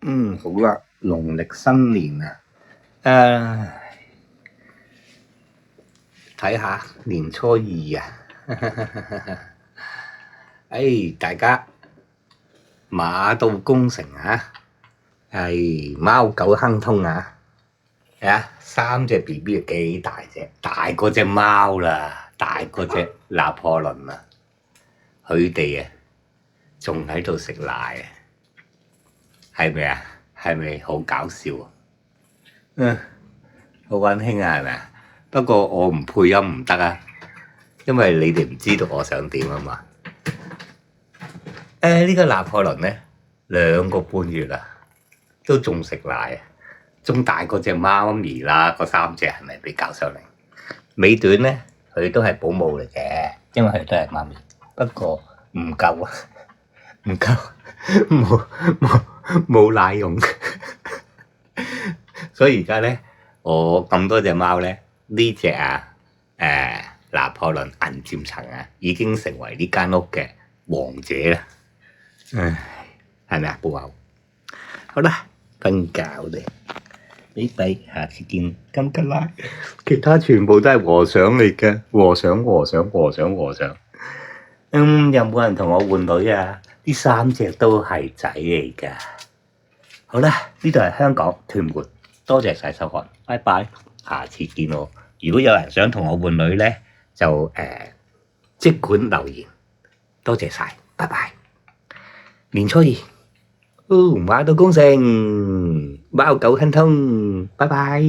好啦，農曆新年啊，睇下年初二啊，大家馬到功成啊，貓狗亨通啊，3隻 BB 幾大隻，大過隻貓啦，大過隻拿破崙啦，佢哋啊仲喺度食奶啊，係咪啊？係咪好搞笑啊？好溫馨啊，係咪啊？不過我唔配音唔得啊，因為你哋唔知道我想點啊嘛。呢個拿破崙咧2個半月啦，都仲食奶啊，仲大過隻貓咪啦。嗰3隻係咪比較上嚟？美短咧，佢都係保姆嚟嘅，因為佢都係媽咪，不過唔夠啊，唔夠，冇奶用。所以而家咧，我咁多隻貓咧，呢隻拿破崙銀漸層啊，已經成為呢間屋嘅王者啦。係咪啊，布偶？好啦，瞓覺咧，拜拜，下次見，金吉拉。其他全部都係和尚嚟嘅，和尚。有冇人同我換女啊？呢3隻都係仔嚟噶。好啦，呢度係香港屯門，多謝晒收看，拜拜，下次見喎。如果有人想同我換女咧，就即管留言，多謝晒，拜拜。年初二，馬到功成，貓狗亨通，拜拜。